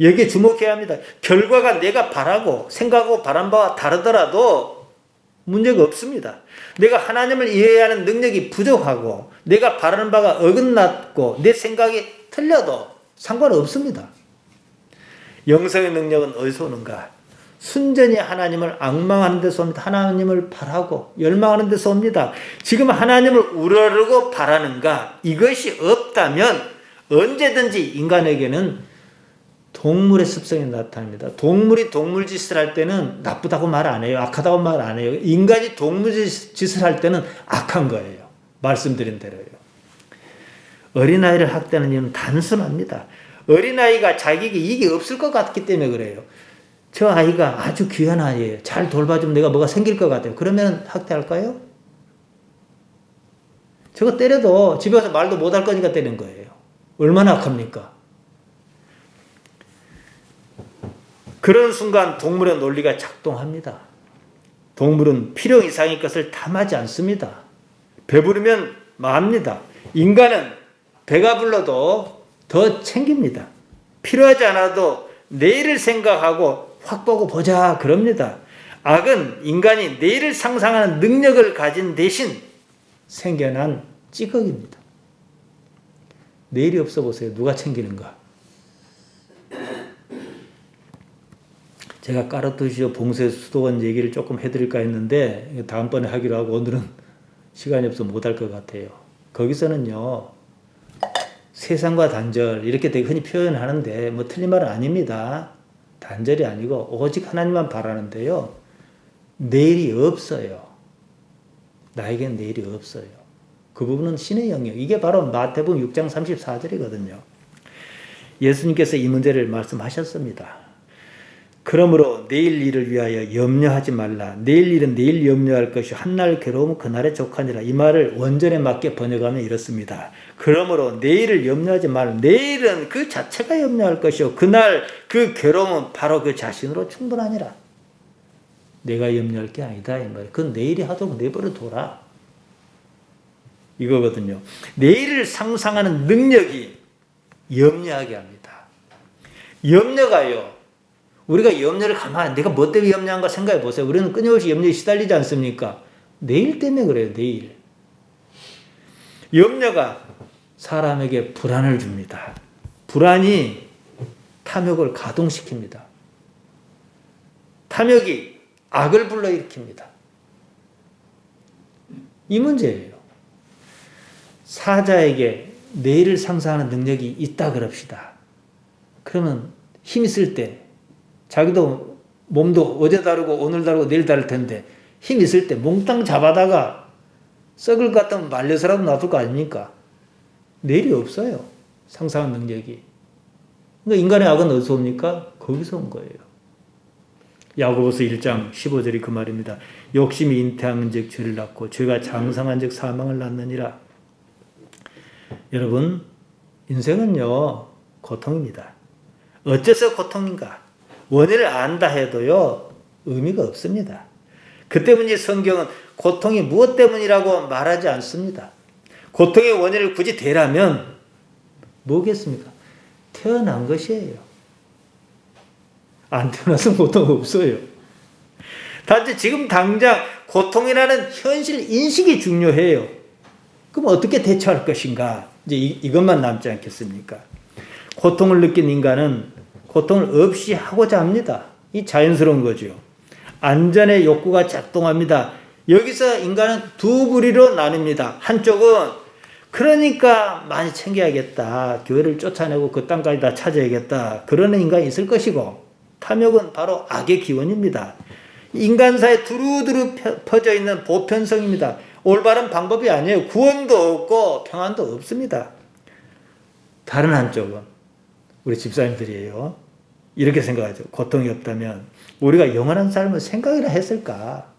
여기에 주목해야 합니다. 결과가 내가 바라고 생각하고 바란 바와 다르더라도 문제가 없습니다. 내가 하나님을 이해하는 능력이 부족하고 내가 바라는 바가 어긋났고 내 생각이 틀려도 상관없습니다. 영성의 능력은 어디서 오는가? 순전히 하나님을 앙망하는 데서 옵니다. 하나님을 바라고 열망하는 데서 옵니다. 지금 하나님을 우러르고 바라는가? 이것이 없다면 언제든지 인간에게는 동물의 습성이 나타납니다. 동물이 동물 짓을 할 때는 나쁘다고 말 안 해요. 악하다고 말 안 해요. 인간이 동물 짓을 할 때는 악한 거예요. 말씀드린 대로요. 어린아이를 학대하는 이유는 단순합니다. 어린아이가 자기에게 이익이 없을 것 같기 때문에 그래요. 저 아이가 아주 귀한 아이예요. 잘 돌봐주면 내가 뭐가 생길 것 같아요. 그러면 학대할까요? 저거 때려도 집에 와서 말도 못할 거니까 때리는 거예요. 얼마나 악합니까? 그런 순간 동물의 논리가 작동합니다. 동물은 필요 이상의 것을 탐하지 않습니다. 배부르면 맙니다. 인간은 배가 불러도 더 챙깁니다. 필요하지 않아도 내일을 생각하고 확 보고 보자 그럽니다. 악은 인간이 내일을 상상하는 능력을 가진 대신 생겨난 찌꺼기입니다. 내일이 없어 보세요. 누가 챙기는가? 제가 까르투시오 봉쇄 수도원 얘기를 조금 해드릴까 했는데 다음번에 하기로 하고 오늘은 시간이 없어 못할 것 같아요. 거기서는요. 세상과 단절 이렇게 되게 흔히 표현하는데 뭐 틀린 말은 아닙니다. 단절이 아니고 오직 하나님만 바라는데요. 내일이 없어요. 나에겐 내일이 없어요. 그 부분은 신의 영역. 이게 바로 마태복음 6장 34절이거든요. 예수님께서 이 문제를 말씀하셨습니다. 그러므로 내일 일을 위하여 염려하지 말라. 내일 일은 내일 염려할 것이요 한날 괴로움은 그날에 족하니라. 이 말을 원전에 맞게 번역하면 이렇습니다. 그러므로 내일을 염려하지 말라. 내일은 그 자체가 염려할 것이요 그날 그 괴로움은 바로 그 자신으로 충분하니라. 내가 염려할 게 아니다. 이 말. 그건 내일이 하도록 내버려 둬라. 이거거든요. 내일을 상상하는 능력이 염려하게 합니다. 염려가요. 우리가 염려를 가만히 내가 뭐 때문에 염려한가 생각해 보세요. 우리는 끊임없이 염려에 시달리지 않습니까? 내일 때문에 그래요. 내일. 염려가 사람에게 불안을 줍니다. 불안이 탐욕을 가동시킵니다. 탐욕이 악을 불러일으킵니다. 이 문제예요. 사자에게 내일을 상상하는 능력이 있다 그럽시다. 그러면 힘 있을 때 자기도 몸도 어제 다르고 오늘 다르고 내일 다를 텐데 힘 있을 때 몽땅 잡아다가 썩을 것 같으면 말려서라도 놔둘 거 아닙니까? 내일이 없어요. 상상한 능력이. 그러니까 인간의 악은 어디서 옵니까? 거기서 온 거예요. 야고보서 1장 15절이 그 말입니다. 욕심이 잉태한 즉 죄를 낳고 죄가 장성한 즉 사망을 낳느니라. 여러분 인생은요 고통입니다. 어째서 고통인가? 원인을 안다 해도요 의미가 없습니다. 그 때문에 성경은 고통이 무엇 때문이라고 말하지 않습니다. 고통의 원인을 굳이 대라면 뭐겠습니까? 태어난 것이에요. 안 태어나서 고통 없어요. 단지 지금 당장 고통이라는 현실 인식이 중요해요. 그럼 어떻게 대처할 것인가? 이제 이것만 남지 않겠습니까? 고통을 느낀 인간은 고통을 없이 하고자 합니다. 이 자연스러운 거죠. 안전의 욕구가 작동합니다. 여기서 인간은 두 부리로 나뉩니다. 한쪽은 그러니까 많이 챙겨야겠다. 교회를 쫓아내고 그 땅까지 다 찾아야겠다. 그러는 인간이 있을 것이고 탐욕은 바로 악의 기원입니다. 인간사에 두루두루 퍼져 있는 보편성입니다. 올바른 방법이 아니에요. 구원도 없고 평안도 없습니다. 다른 한쪽은 우리 집사님들이에요. 이렇게 생각하죠. 고통이 없다면 우리가 영원한 삶을 생각이나 했을까?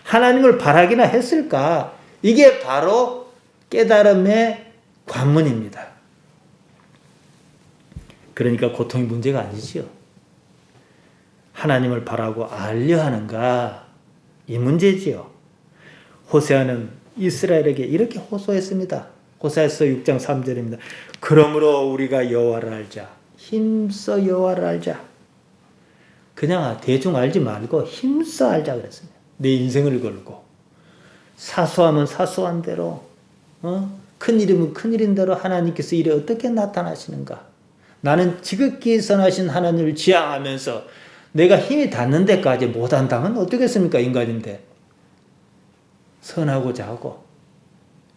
하나님을 바라기나 했을까? 이게 바로 깨달음의 관문입니다. 그러니까 고통이 문제가 아니지요. 하나님을 바라고 알려 하는가? 이 문제지요. 호세아는 이스라엘에게 이렇게 호소했습니다. 호세아서 6장 3절입니다. 그러므로 우리가 여호와를 알자. 힘써 여호와를 알자. 그냥 대충 알지 말고 힘써 알자 그랬습니다. 내 인생을 걸고 사소하면 사소한 대로 큰 일이면 큰 일인 대로 하나님께서 일에 어떻게 나타나시는가. 나는 지극히 선하신 하나님을 지향하면서 내가 힘이 닿는 데까지 못한다면 어떻겠습니까? 인간인데. 선하고자 하고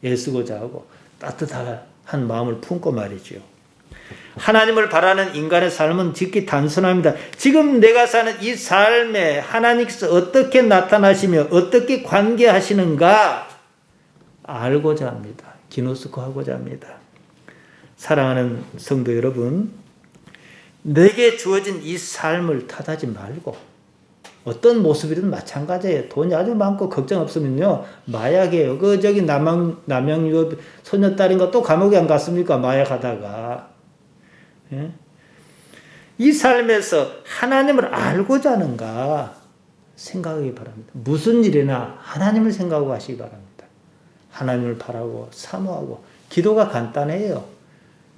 애쓰고자 하고 따뜻한 마음을 품고 말이죠. 하나님을 바라는 인간의 삶은 지극히 단순합니다. 지금 내가 사는 이 삶에 하나님께서 어떻게 나타나시며 어떻게 관계하시는가 알고자 합니다. 기노스코하고자 합니다. 사랑하는 성도 여러분, 내게 주어진 이 삶을 탓하지 말고 어떤 모습이든 마찬가지예요. 돈이 아주 많고 걱정 없으면요 마약이에요. 저기 남양유 소녀딸인가 또 감옥에 안 갔습니까? 마약하다가. 예? 이 삶에서 하나님을 알고자 하는가 생각하기 바랍니다. 무슨 일이나 하나님을 생각하고 하시기 바랍니다. 하나님을 바라고 사모하고. 기도가 간단해요.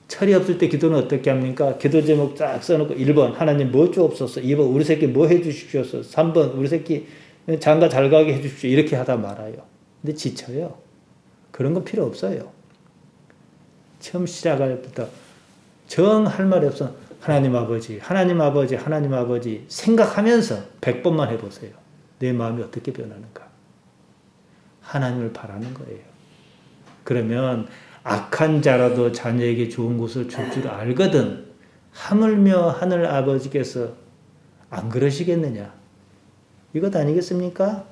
철이 없을 때 기도는 어떻게 합니까? 기도 제목 쫙 써놓고 1번 하나님 뭐 주옵소서, 2번 우리 새끼 뭐 해주십시오, 3번 우리 새끼 장가 잘 가게 해주십시오, 이렇게 하다 말아요. 근데 지쳐요. 그런 거 필요 없어요. 처음 시작할 때부터 정 할 말이 없어 하나님 아버지 하나님 아버지 하나님 아버지 생각하면서 100번만 해보세요. 내 마음이 어떻게 변하는가. 하나님을 바라는 거예요. 그러면 악한 자라도 자녀에게 좋은 것을 줄 줄 알거든 하물며 하늘 아버지께서 안 그러시겠느냐. 이것 아니겠습니까?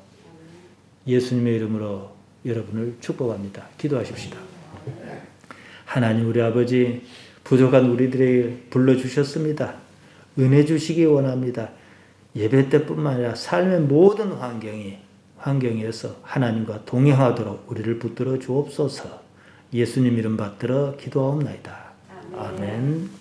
예수님의 이름으로 여러분을 축복합니다. 기도하십시다. 하나님 우리 아버지 부족한 우리들에게 불러주셨습니다. 은혜 주시기 원합니다. 예배 때뿐만 아니라 삶의 모든 환경에서 하나님과 동행하도록 우리를 붙들어 주옵소서. 예수님 이름 받들어 기도하옵나이다. 아멘.